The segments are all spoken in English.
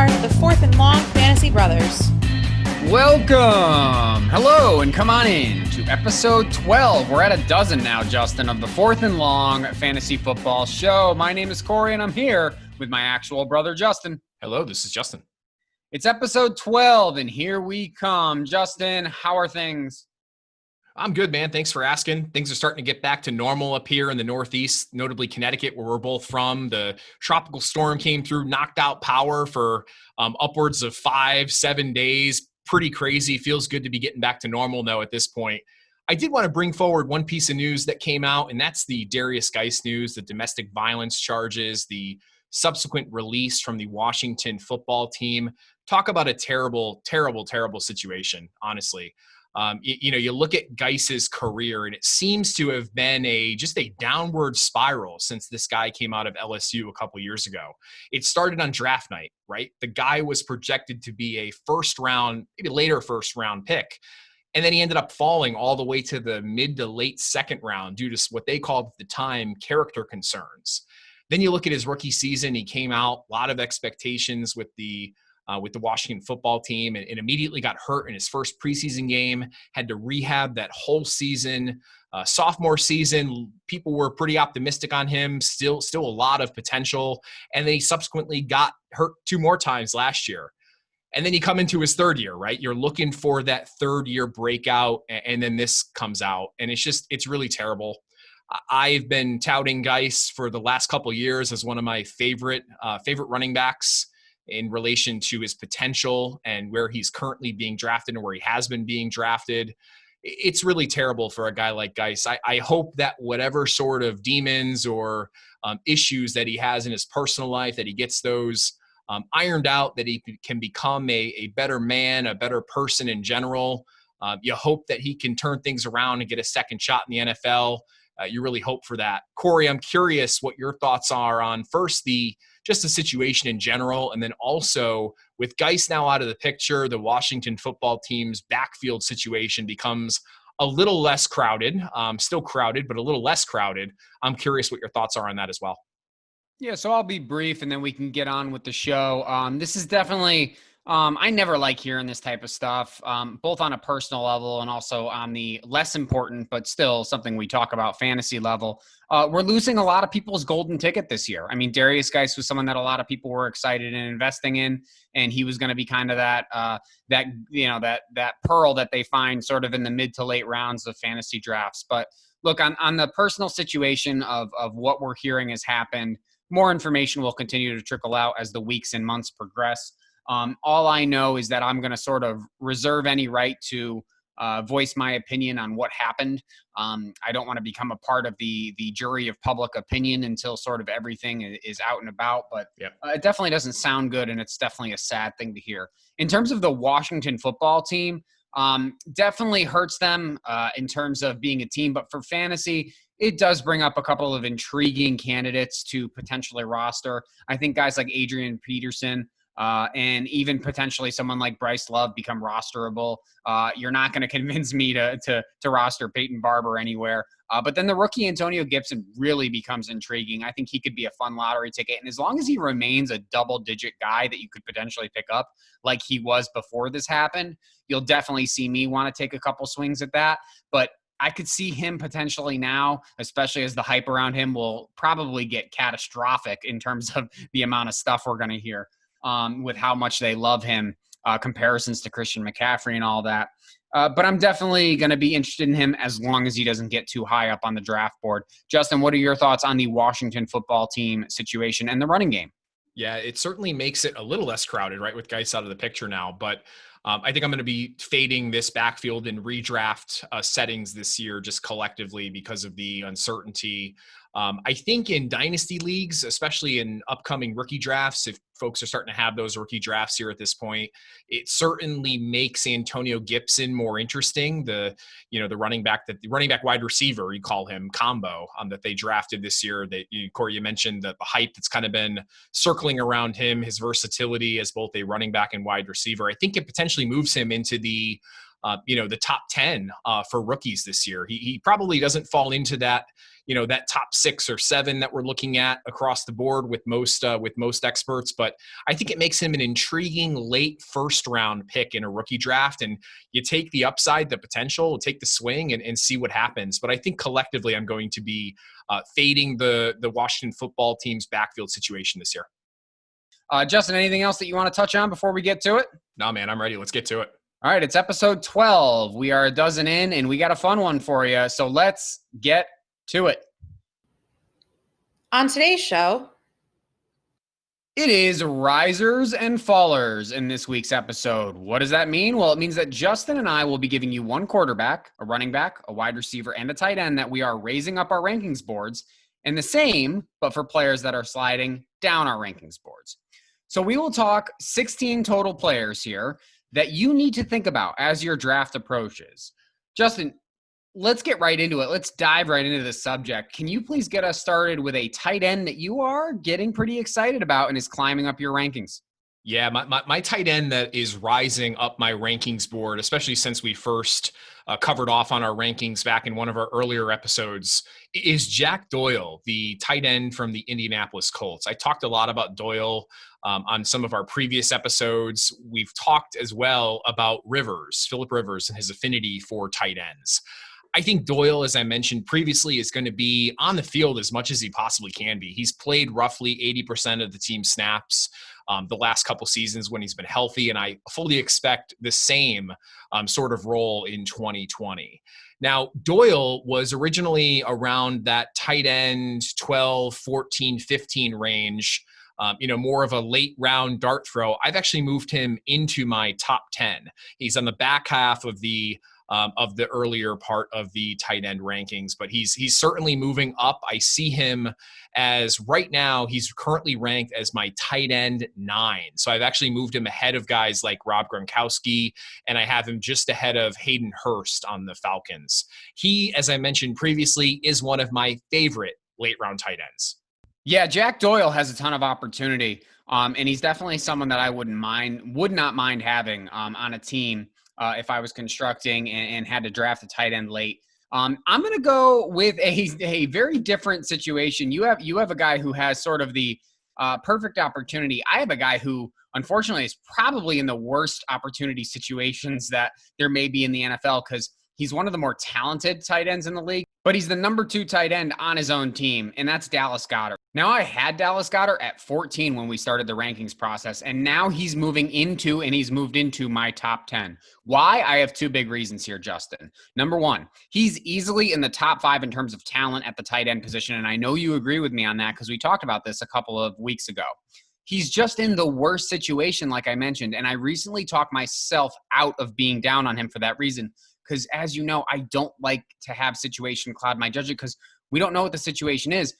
are the Fourth and Long Fantasy Brothers. Welcome! Hello, and come on in to episode 12. We're at a dozen now, Justin, of the Fourth and Long Fantasy Football Show. My name is Corey, and I'm here with my actual brother, Justin. Hello, this is Justin. It's episode 12, and here we come. Justin, how are things? I'm good, man. Thanks for asking. Things are starting to get back to normal up here in the Northeast, notably Connecticut, where we're both from. The tropical storm came through, knocked out power for upwards of 5-7 days. Pretty crazy. Feels good to be getting back to normal, though, at this point. I did want to bring forward one piece of news that came out, and that's the Derrius Guice news, the domestic violence charges, the subsequent release from the Washington football team. Talk about a terrible, terrible, terrible situation, honestly. You look at Guice's career, and it seems to have been just a downward spiral since this guy came out of LSU a couple years ago. It started on draft night, right? The guy was projected to be a first round, maybe later first round pick. And then he ended up falling all the way to the mid to late second round due to what they called at the time character concerns. Then you look at his rookie season, he came out, a lot of expectations with the Washington football team and immediately got hurt in his first preseason game, had to rehab that whole season. Sophomore season, people were pretty optimistic on him, still a lot of potential. And then he subsequently got hurt 2 more times last year. And then you come into his third year, right? You're looking for that third year breakout, and then this comes out. And it's really terrible. I've been touting Guice for the last couple of years as one of my favorite running backs in relation to his potential and where he's currently being drafted and where he has been being drafted. It's really terrible for a guy like Guice. I hope that whatever sort of demons or issues that he has in his personal life, that he gets those ironed out, that he can become a better man, a better person in general. You hope that he can turn things around and get a second shot in the NFL. You really hope for that. Corey, I'm curious what your thoughts are on first just the situation in general, and then also with Guice now out of the picture, the Washington football team's backfield situation becomes a little less crowded, still crowded, but a little less crowded. I'm curious what your thoughts are on that as well. Yeah, so I'll be brief, and then we can get on with the show. This is definitely I never like hearing this type of stuff, both on a personal level and also on the less important, but still something we talk about, fantasy level. We're losing a lot of people's golden ticket this year. I mean, Derrius Guice was someone that a lot of people were excited in investing in, and he was going to be kind of that pearl that they find sort of in the mid to late rounds of fantasy drafts. But look, on the personal situation of what we're hearing has happened, more information will continue to trickle out as the weeks and months progress. All I know is that I'm going to sort of reserve any right to voice my opinion on what happened. I don't want to become a part of the jury of public opinion until sort of everything is out and about, but It definitely doesn't sound good, and it's definitely a sad thing to hear. In terms of the Washington football team, definitely hurts them in terms of being a team, but for fantasy, it does bring up a couple of intriguing candidates to potentially roster. I think guys like Adrian Peterson, and even potentially someone like Bryce Love become rosterable. You're not going to convince me to roster Peyton Barber anywhere. But then the rookie Antonio Gibson really becomes intriguing. I think he could be a fun lottery ticket. And as long as he remains a double-digit guy that you could potentially pick up like he was before this happened, you'll definitely see me want to take a couple swings at that. But I could see him potentially now, especially as the hype around him will probably get catastrophic in terms of the amount of stuff we're going to hear. With how much they love him, comparisons to Christian McCaffrey and all that. But I'm definitely going to be interested in him as long as he doesn't get too high up on the draft board. Justin, what are your thoughts on the Washington football team situation and the running game? Yeah, it certainly makes it a little less crowded, right, with Guice out of the picture now. But I think I'm going to be fading this backfield in redraft settings this year just collectively because of the uncertainty. I think in dynasty leagues, especially in upcoming rookie drafts, if folks are starting to have those rookie drafts here at this point, it certainly makes Antonio Gibson more interesting. The running back wide receiver, you call him, combo that they drafted this year. That Corey, you mentioned the hype that's kind of been circling around him, his versatility as both a running back and wide receiver. I think it potentially moves him into the top 10 for rookies this year. He probably doesn't fall into that that top 6 or 7 that we're looking at across the board with most experts. But I think it makes him an intriguing late first round pick in a rookie draft. And you take the upside, the potential, take the swing and see what happens. But I think collectively I'm going to be fading the Washington football team's backfield situation this year. Justin, anything else that you want to touch on before we get to it? No, man, I'm ready. Let's get to it. All right, it's episode 12. We are a dozen in, and we got a fun one for you. So let's get to it. On today's show, it is risers and fallers in this week's episode. What does that mean? Well, it means that Justin and I will be giving you one quarterback, a running back, a wide receiver, and a tight end that we are raising up our rankings boards, and the same, but for players that are sliding down our rankings boards. So we will talk 16 total players here that you need to think about as your draft approaches. Justin, let's get right into it. Let's dive right into this subject. Can you please get us started with a tight end that you are getting pretty excited about and is climbing up your rankings? Yeah, my tight end that is rising up my rankings board, especially since we first covered off on our rankings back in one of our earlier episodes, is Jack Doyle, the tight end from the Indianapolis Colts. I talked a lot about Doyle on some of our previous episodes. We've talked as well about Phillip Rivers, and his affinity for tight ends. I think Doyle, as I mentioned previously, is going to be on the field as much as he possibly can be. He's played roughly 80% of the team snaps the last couple seasons when he's been healthy, and I fully expect the same sort of role in 2020. Now, Doyle was originally around that tight end 12, 14, 15 range, more of a late round dart throw. I've actually moved him into my top 10. He's on the back half of the earlier part of the tight end rankings, but he's certainly moving up. I see him as right now, he's currently ranked as my tight end 9. So I've actually moved him ahead of guys like Rob Gronkowski, and I have him just ahead of Hayden Hurst on the Falcons. He, as I mentioned previously, is one of my favorite late round tight ends. Yeah, Jack Doyle has a ton of opportunity, and he's definitely someone that I would not mind having on a team if I was constructing and had to draft a tight end late. I'm going to go with a very different situation. You have a guy who has sort of the perfect opportunity. I have a guy who, unfortunately, is probably in the worst opportunity situations that there may be in the NFL because he's one of the more talented tight ends in the league, but he's the number 2 tight end on his own team, and that's Dallas Goedert. Now, I had Dallas Goedert at 14 when we started the rankings process, and now he's moved into my top 10. Why? I have 2 big reasons here, Justin. Number 1, he's easily in the top 5 in terms of talent at the tight end position, and I know you agree with me on that because we talked about this a couple of weeks ago. He's just in the worst situation, like I mentioned, and I recently talked myself out of being down on him for that reason. Because as you know, I don't like to have situation cloud my judgment because we don't know what the situation is.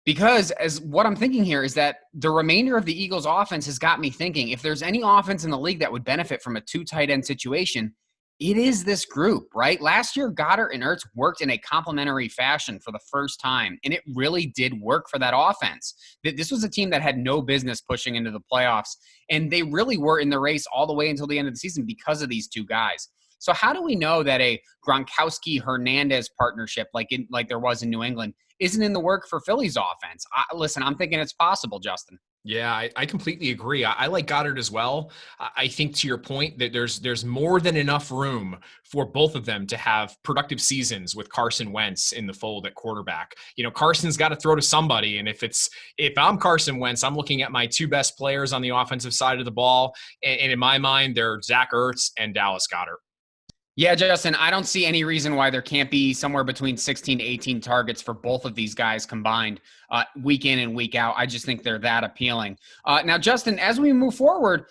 Because as what I'm thinking here is that the remainder of the Eagles offense has got me thinking, if there's any offense in the league that would benefit from a 2 tight end situation, it is this group, right? Last year, Goedert and Ertz worked in a complementary fashion for the first time, and it really did work for that offense. This was a team that had no business pushing into the playoffs, and they really were in the race all the way until the end of the season because of these 2 guys. So how do we know that a Gronkowski-Hernandez partnership like there was in New England isn't in the work for Philly's offense? Listen, I'm thinking it's possible, Justin. Yeah, I completely agree. I like Goedert as well. I think to your point that there's more than enough room for both of them to have productive seasons with Carson Wentz in the fold at quarterback. Carson's got to throw to somebody. And if I'm Carson Wentz, I'm looking at my 2 best players on the offensive side of the ball. And in my mind, they're Zach Ertz and Dallas Goedert. Yeah, Justin, I don't see any reason why there can't be somewhere between 16 to 18 targets for both of these guys combined week in and week out. I just think they're that appealing. Now, Justin, as we move forward,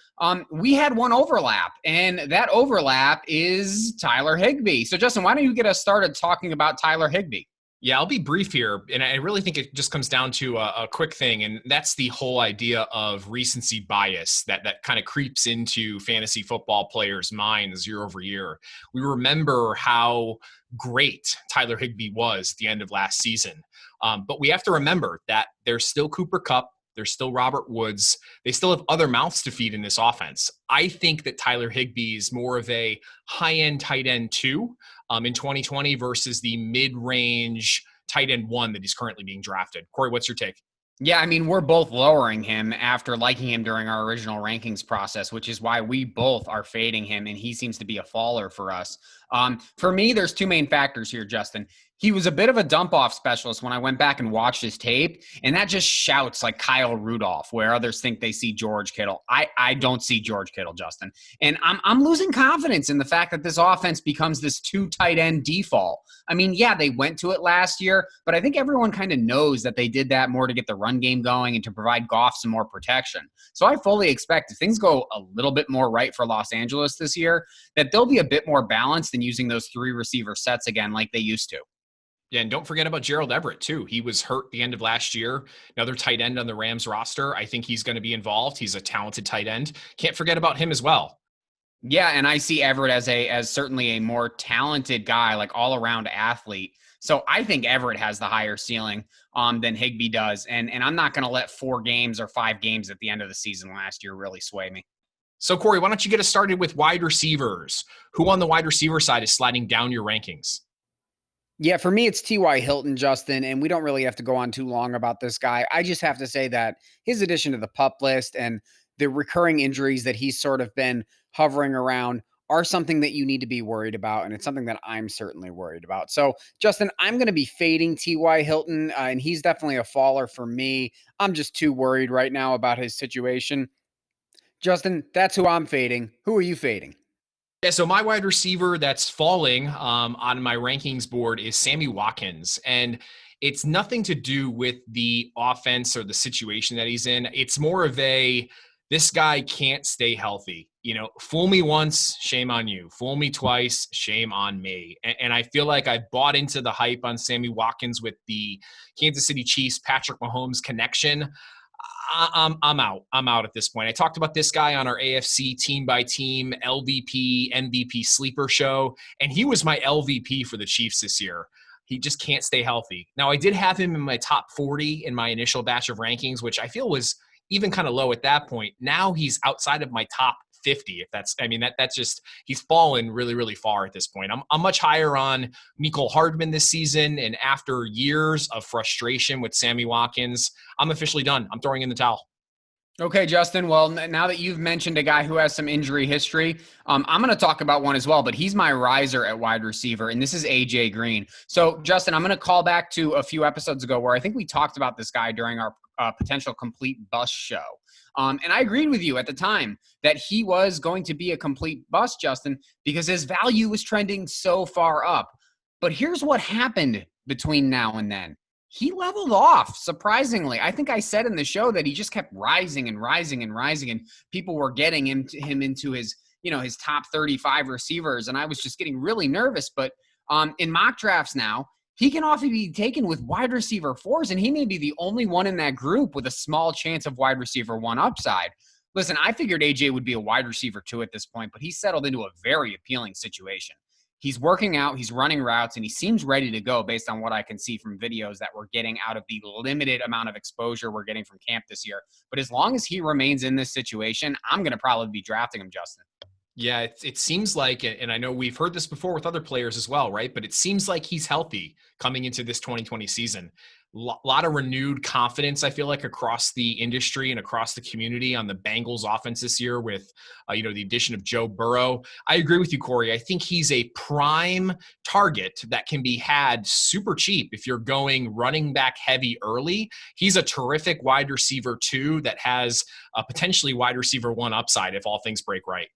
we had one overlap, and that overlap is Tyler Higbee. So, Justin, why don't you get us started talking about Tyler Higbee? Yeah, I'll be brief here, and I really think it just comes down to a quick thing, and that's the whole idea of recency bias that kind of creeps into fantasy football players' minds year over year. We remember how great Tyler Higbee was at the end of last season, but we have to remember that there's still Cooper Kupp, there's still Robert Woods. They still have other mouths to feed in this offense. I think that Tyler Higbee is more of a high-end tight end 2 in 2020 versus the mid-range tight end 1 that he's currently being drafted. Corey, what's your take? Yeah, I mean, we're both lowering him after liking him during our original rankings process, which is why we both are fading him, and he seems to be a faller for us. For me, there's 2 main factors here, Justin. He was a bit of a dump-off specialist when I went back and watched his tape, and that just shouts like Kyle Rudolph, where others think they see George Kittle. I don't see George Kittle, Justin. And I'm losing confidence in the fact that this offense becomes this 2 tight end default. I mean, yeah, they went to it last year, but I think everyone kind of knows that they did that more to get the run game going and to provide Goff some more protection. So I fully expect if things go a little bit more right for Los Angeles this year, that they'll be a bit more balanced than using those 3 receiver sets again like they used to. Yeah, and don't forget about Gerald Everett, too. He was hurt the end of last year. Another tight end on the Rams roster. I think he's going to be involved. He's a talented tight end. Can't forget about him as well. Yeah, and I see Everett as certainly a more talented guy, like all-around athlete. So I think Everett has the higher ceiling than Higbee does. And I'm not going to let 4 games or 5 games at the end of the season last year really sway me. So, Corey, why don't you get us started with wide receivers? Who on the wide receiver side is sliding down your rankings? Yeah, for me, it's T.Y. Hilton, Justin, and we don't really have to go on too long about this guy. I just have to say that his addition to the PUP list and the recurring injuries that he's sort of been hovering around are something that you need to be worried about, and it's something that I'm certainly worried about. So, Justin, I'm going to be fading T.Y. Hilton, and he's definitely a faller for me. I'm just too worried right now about his situation. Justin, that's who I'm fading. Who are you fading? Yeah, so my wide receiver that's falling on my rankings board is Sammy Watkins. And it's nothing to do with the offense or the situation that he's in. It's more of this guy can't stay healthy. You know, fool me once, shame on you. Fool me twice, shame on me. And I feel like I bought into the hype on Sammy Watkins with the Kansas City Chiefs, Patrick Mahomes connection. I'm out. I'm out at this point. I talked about this guy on our AFC team by team LVP, MVP sleeper show, and he was my LVP for the Chiefs this year. He just can't stay healthy. Now, I did have him in my top 40 in my initial batch of rankings, which I feel was even kind of low at that point. Now he's outside of my top 50. If that's, I mean, that's just, he's fallen really, really far at this point. I'm much higher on Michel Hardman this season. And after years of frustration with Sammy Watkins, I'm officially done. I'm throwing in the towel. Okay, Justin. Well, now that you've mentioned a guy who has some injury history, I'm going to talk about one as well, but he's my riser at wide receiver, and this is A.J. Green. So, Justin, I'm going to call back to a few episodes ago where I think we talked about this guy during our potential complete bust show. And I agreed with you at the time that he was going to be a complete bust, Justin, because his value was trending so far up. But here's what happened between now and then. He leveled off, surprisingly. I think I said in the show that he just kept rising and rising and rising, and people were getting him into his, his top 35 receivers, and I was just getting really nervous. But in mock drafts now, he can often be taken with wide receiver 4s, and he may be the only one in that group with a small chance of wide receiver 1 upside. Listen, I figured AJ would be a wide receiver 2 at this point, but he's settled into a very appealing situation. He's working out, he's running routes, and he seems ready to go based on what I can see from videos that we're getting out of the limited amount of exposure we're getting from camp this year. But as long as he remains in this situation, I'm going to probably be drafting him, Justin. Yeah, it seems like, and I know we've heard this before with other players as well, right? But it seems like he's healthy coming into this 2020 season. Lot of renewed confidence, I feel like, across the industry and across the community on the Bengals offense this year with, the addition of Joe Burrow. I agree with you, Corey. I think he's a prime target that can be had super cheap if you're going running back heavy early. He's a terrific wide receiver 2 that has a potentially wide receiver 1 upside if all things break right.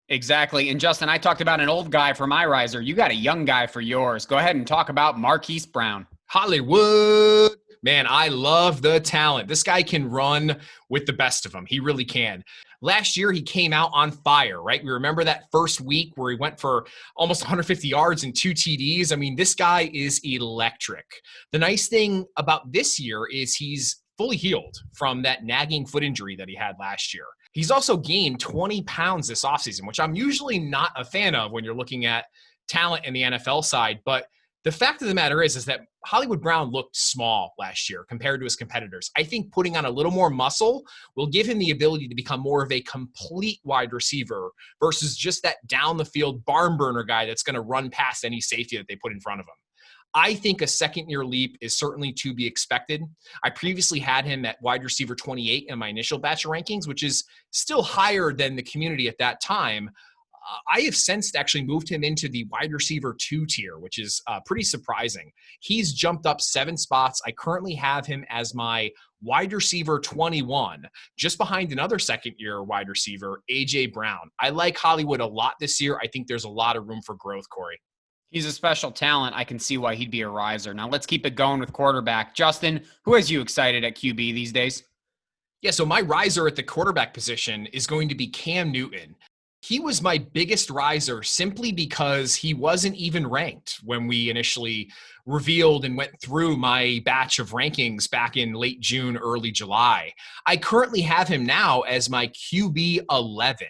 Exactly. And Justin, I talked about an old guy for my riser. You got a young guy for yours. Go ahead and talk about Marquise Brown. Hollywood. Man, I love the talent. This guy can run with the best of them. He really can. Last year, he came out on fire, right? We remember that first week where he went for almost 150 yards and 2 TDs. I mean, this guy is electric. The nice thing about this year is he's fully healed from that nagging foot injury that he had last year. He's also gained 20 pounds this offseason, which I'm usually not a fan of when you're looking at talent in the NFL side. But the fact of the matter is that Hollywood Brown looked small last year compared to his competitors. I think putting on a little more muscle will give him the ability to become more of a complete wide receiver versus just that down the field barn burner guy that's going to run past any safety that they put in front of him. I think a second-year leap is certainly to be expected. I previously had him at wide receiver 28 in my initial batch of rankings, which is still higher than the community at that time. I have since actually moved him into the wide receiver 2 tier, which is pretty surprising. He's jumped up 7 spots. I currently have him as my wide receiver 21, just behind another second-year wide receiver, A.J. Brown. I like Hollywood a lot this year. I think there's a lot of room for growth, Corey. He's a special talent. I can see why he'd be a riser. Now let's keep it going with quarterback. Justin, who has you excited at QB these days? Yeah, so my riser at the quarterback position is going to be Cam Newton. He was my biggest riser simply because he wasn't even ranked when we initially revealed and went through my batch of rankings back in late June, early July. I currently have him now as my QB 11.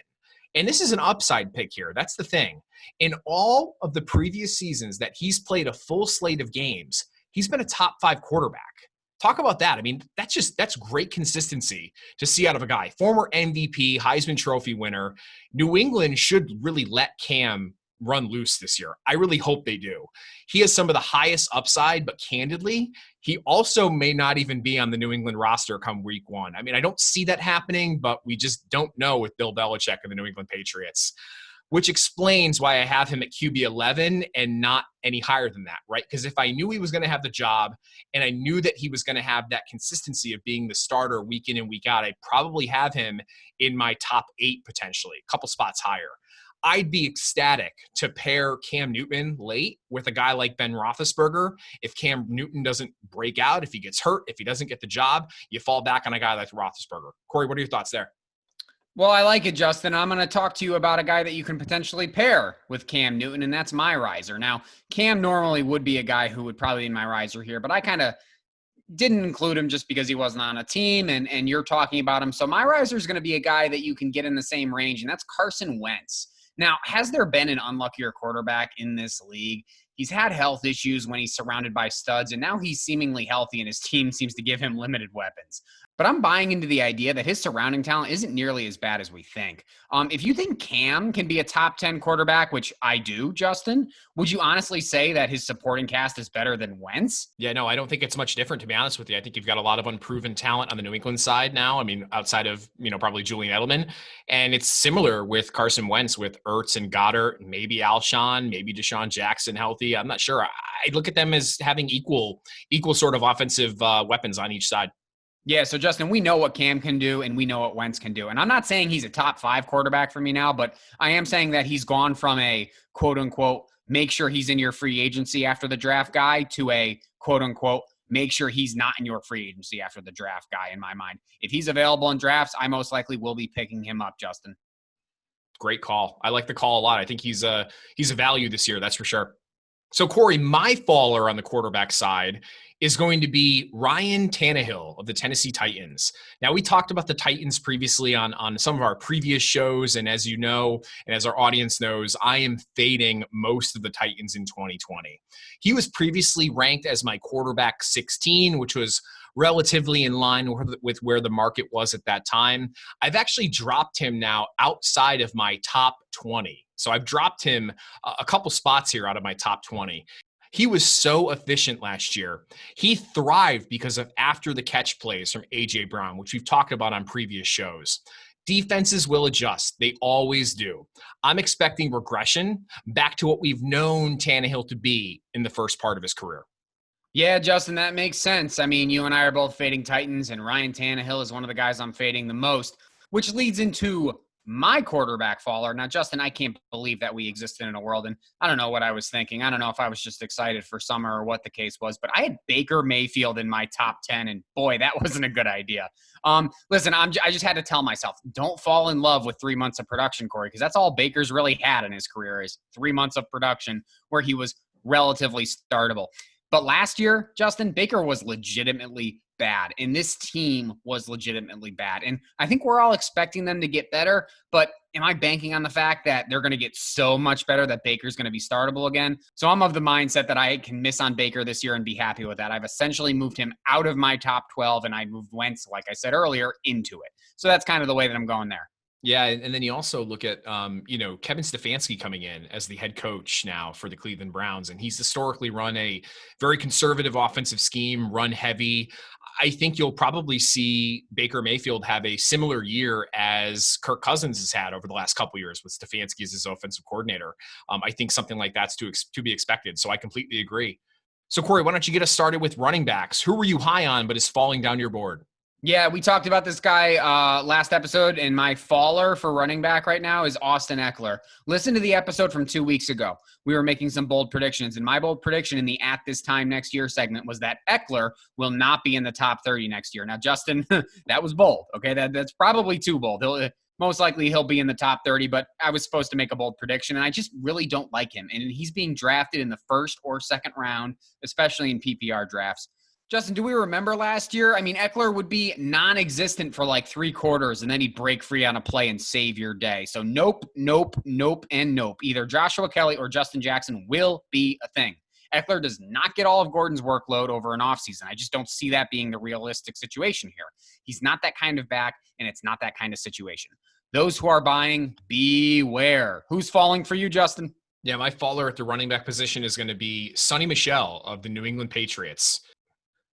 And this is an upside pick here. That's the thing. In all of the previous seasons that he's played a full slate of games, he's been a top 5 quarterback. Talk about that. I mean, that's great consistency to see out of a guy. Former MVP, Heisman Trophy winner. New England should really let Cam run loose this year. I really hope they do. He has some of the highest upside, but candidly, he also may not even be on the New England roster come week 1. I mean, I don't see that happening, but we just don't know with Bill Belichick and the New England Patriots, which explains why I have him at QB 11 and not any higher than that, right? Because if I knew he was going to have the job and I knew that he was going to have that consistency of being the starter week in and week out, I'd probably have him in my top 8 potentially, a couple spots higher. I'd be ecstatic to pair Cam Newton late with a guy like Ben Roethlisberger. If Cam Newton doesn't break out, if he gets hurt, if he doesn't get the job, you fall back on a guy like Roethlisberger. Corey, what are your thoughts there? Well, I like it, Justin. I'm going to talk to you about a guy that you can potentially pair with Cam Newton, and that's my riser. Now, Cam normally would be a guy who would probably be my riser here, but I kind of didn't include him just because he wasn't on a team, and you're talking about him. So my riser is going to be a guy that you can get in the same range, and that's Carson Wentz. Now, has there been an unluckier quarterback in this league? He's had health issues when he's surrounded by studs, and now he's seemingly healthy, and his team seems to give him limited weapons. But I'm buying into the idea that his surrounding talent isn't nearly as bad as we think. If you think Cam can be a top 10 quarterback, which I do, Justin, would you honestly say that his supporting cast is better than Wentz? Yeah, no, I don't think it's much different, to be honest with you. I think you've got a lot of unproven talent on the New England side now. I mean, outside of, probably Julian Edelman. And it's similar with Carson Wentz with Ertz and Goedert, maybe Alshon, maybe Deshaun Jackson healthy. I'm not sure. I look at them as having equal sort of offensive weapons on each side. Yeah, so Justin, we know what Cam can do and we know what Wentz can do. And I'm not saying he's a top 5 quarterback for me now, but I am saying that he's gone from a quote unquote, make sure he's in your free agency after the draft guy to a quote unquote, make sure he's not in your free agency after the draft guy in my mind. If he's available in drafts, I most likely will be picking him up, Justin. Great call. I like the call a lot. I think he's a value this year. That's for sure. So Corey, my faller on the quarterback side is going to be Ryan Tannehill of the Tennessee Titans. Now, we talked about the Titans previously on some of our previous shows, and as you know, and as our audience knows, I am fading most of the Titans in 2020. He was previously ranked as my quarterback 16, which was relatively in line with where the market was at that time. I've actually dropped him now outside of my top 20. So I've dropped him a couple spots here out of my top 20. He was so efficient last year. He thrived because of after the catch plays from A.J. Brown, which we've talked about on previous shows. Defenses will adjust. They always do. I'm expecting regression back to what we've known Tannehill to be in the first part of his career. Yeah, Justin, that makes sense. I mean, you and I are both fading Titans, and Ryan Tannehill is one of the guys I'm fading the most, which leads into my quarterback faller. Now, Justin, I can't believe that we existed in a world, and I don't know what I was thinking. I don't know if I was just excited for summer or what the case was, but I had Baker Mayfield in my top 10, and boy, that wasn't a good idea. Listen, I just had to tell myself, don't fall in love with 3 months of production, Corey, because that's all Baker's really had in his career is 3 months of production where he was relatively startable. But last year, Justin, Baker was legitimately bad, and this team was legitimately bad. And I think we're all expecting them to get better, but am I banking on the fact that they're going to get so much better that Baker's going to be startable again? So I'm of the mindset that I can miss on Baker this year and be happy with that. I've essentially moved him out of my top 12, and I moved Wentz, like I said earlier, into it. So that's kind of the way that I'm going there. Yeah, and then you also look at, Kevin Stefanski coming in as the head coach now for the Cleveland Browns, and he's historically run a very conservative offensive scheme, run heavy. I think you'll probably see Baker Mayfield have a similar year as Kirk Cousins has had over the last couple of years with Stefanski as his offensive coordinator. I think something like that's to be expected, so I completely agree. So, Corey, why don't you get us started with running backs? Who were you high on but is falling down your board? Yeah, we talked about this guy last episode, and my faller for running back right now is Austin Ekeler. Listen to the episode from 2 weeks ago. We were making some bold predictions, and my bold prediction in the At This Time Next Year segment was that Ekeler will not be in the top 30 next year. Now, Justin, that was bold, okay? That's probably too bold. Most likely he'll be in the top 30, but I was supposed to make a bold prediction, and I just really don't like him. And he's being drafted in the first or second round, especially in PPR drafts. Justin, do we remember last year? I mean, Ekeler would be non-existent for like 3 quarters, and then he'd break free on a play and save your day. So nope, nope, nope, and nope. Either Joshua Kelly or Justin Jackson will be a thing. Ekeler does not get all of Gordon's workload over an offseason. I just don't see that being the realistic situation here. He's not that kind of back, and it's not that kind of situation. Those who are buying, beware. Who's falling for you, Justin? Yeah, my faller at the running back position is going to be Sony Michel of the New England Patriots.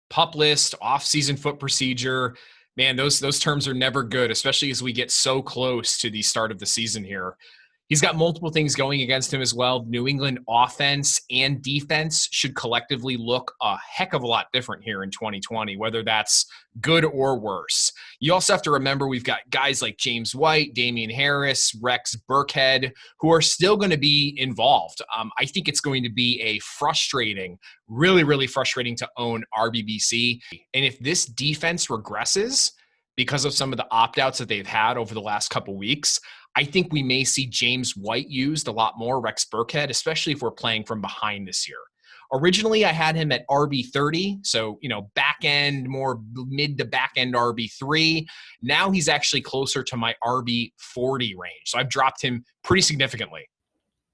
Pup list, off-season foot procedure. Man, those terms are never good, especially as we get so close to the start of the season here. He's got multiple things going against him as well. New England offense and defense should collectively look a heck of a lot different here in 2020, whether that's good or worse. You also have to remember we've got guys like James White, Damian Harris, Rex Burkhead, who are still going to be involved. I think it's going to be a frustrating, really, really frustrating to own RBBC. And if this defense regresses because of some of the opt-outs that they've had over the last couple weeks, I think we may see James White used a lot more, Rex Burkhead, especially if we're playing from behind this year. Originally, I had him at RB30, so, back end, more mid to back end RB3. Now he's actually closer to my RB40 range. So I've dropped him pretty significantly.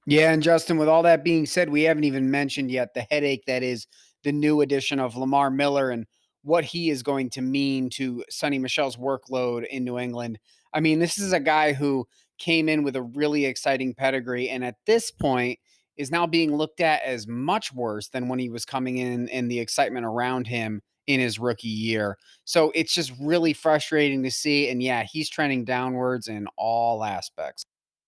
Yeah, and Justin, with all that being said, we haven't even mentioned yet the headache that is the new addition of Lamar Miller and what he is going to mean to Sonny Michel's workload in New England. I mean, this is a guy who came in with a really exciting pedigree, and at this point is now being looked at as much worse than when he was coming in and the excitement around him in his rookie year. So it's just really frustrating to see. And yeah, he's trending downwards in all aspects.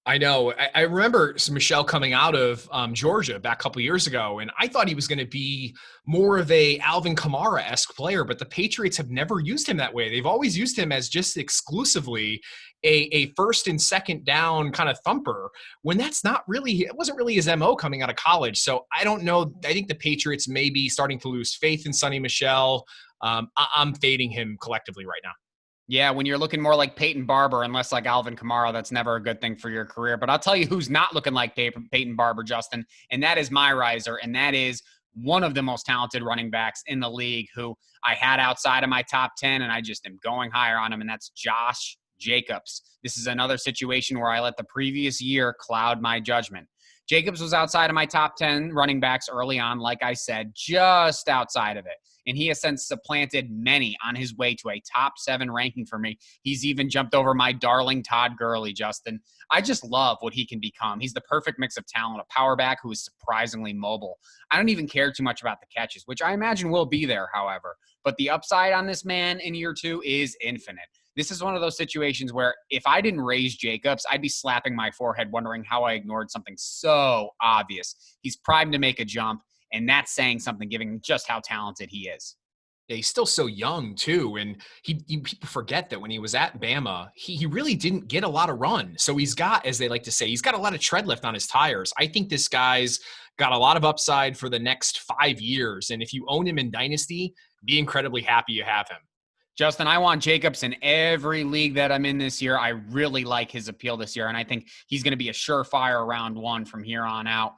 I know. I remember Michel coming out of Georgia back a couple years ago, and I thought he was going to be more of a Alvin Kamara-esque player, but the Patriots have never used him that way. They've always used him as just exclusively a first and second down kind of thumper, when that's not really, it wasn't really his MO coming out of college. So I don't know. I think the Patriots may be starting to lose faith in Sonny Michel. I'm fading him collectively right now. Yeah, when you're looking more like Peyton Barber and less like Alvin Kamara, that's never a good thing for your career. But I'll tell you who's not looking like Peyton Barber, Justin, and that is my riser, and that is one of the most talented running backs in the league who I had outside of my top 10, and I just am going higher on him, and that's Josh Jacobs. This is another situation where I let the previous year cloud my judgment. Jacobs was outside of my top 10 running backs early on, like I said, just outside of it. And he has since supplanted many on his way to a top 7 ranking for me. He's even jumped over my darling Todd Gurley, Justin. I just love what he can become. He's the perfect mix of talent, a power back who is surprisingly mobile. I don't even care too much about the catches, which I imagine will be there, however. But the upside on this man in year 2 is infinite. This is one of those situations where if I didn't raise Jacobs, I'd be slapping my forehead wondering how I ignored something so obvious. He's primed to make a jump. And that's saying something, given just how talented he is. Yeah, he's still so young too, and people forget that when he was at Bama, he really didn't get a lot of run. So he's got, as they like to say, he's got a lot of tread left on his tires. I think this guy's got a lot of upside for the next 5 years, and if you own him in Dynasty, be incredibly happy you have him. Justin, I want Jacobs in every league that I'm in this year. I really like his appeal this year, and I think he's going to be a surefire round 1 from here on out.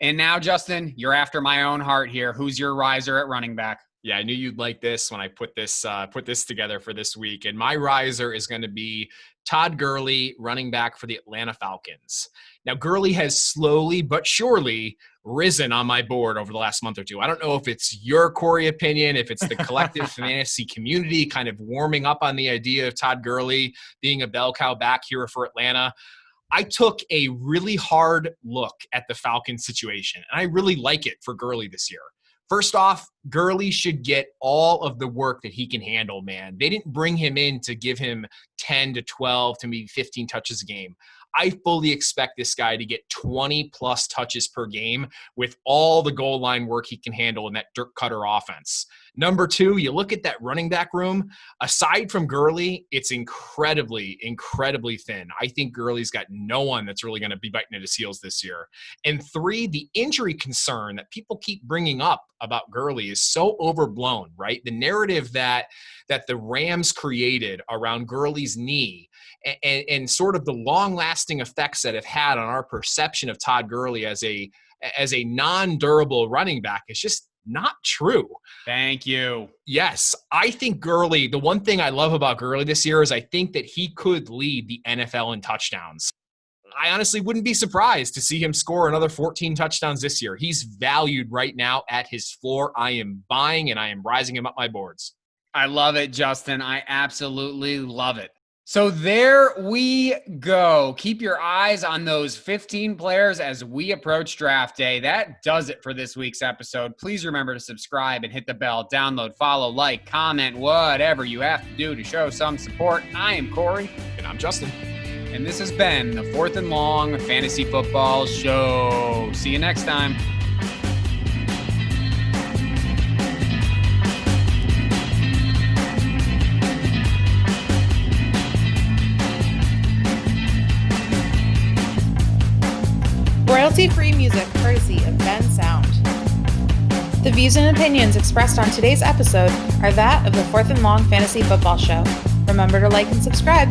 And now, Justin, you're after my own heart here. Who's your riser at running back? Yeah, I knew you'd like this when I put this together for this week. And my riser is going to be Todd Gurley, running back for the Atlanta Falcons. Now, Gurley has slowly but surely risen on my board over the last month or two. I don't know if it's your Corey opinion, if it's the collective fantasy community kind of warming up on the idea of Todd Gurley being a bell cow back here for Atlanta. I took a really hard look at the Falcons situation, and I really like it for Gurley this year. First off, Gurley should get all of the work that he can handle, man. They didn't bring him in to give him 10 to 12 to maybe 15 touches a game. I fully expect this guy to get 20 plus touches per game with all the goal line work he can handle in that Dirk Cutter offense. Number two, you look at that running back room. Aside from Gurley, it's incredibly, incredibly thin. I think Gurley's got no one that's really going to be biting at his heels this year. And three, the injury concern that people keep bringing up about Gurley is so overblown, right? The narrative that the Rams created around Gurley's knee and sort of the long-lasting effects that have had on our perception of Todd Gurley as a non-durable running back is just not true. Thank you. Yes, I think Gurley, the one thing I love about Gurley this year is I think that he could lead the NFL in touchdowns. I honestly wouldn't be surprised to see him score another 14 touchdowns this year. He's valued right now at his floor. I am buying and I am rising him up my boards. I love it, Justin. I absolutely love it. So there we go. Keep your eyes on those 15 players as we approach draft day. That does it for this week's episode. Please remember to subscribe and hit the bell, download, follow, like, comment, whatever you have to do to show some support. I am Corey. And I'm Justin. And this has been the Fourth and Long Fantasy Football Show. See you next time. Royalty-free music courtesy of Ben Sound. The views and opinions expressed on today's episode are that of the Fourth and Long Fantasy Football Show. Remember to like and subscribe.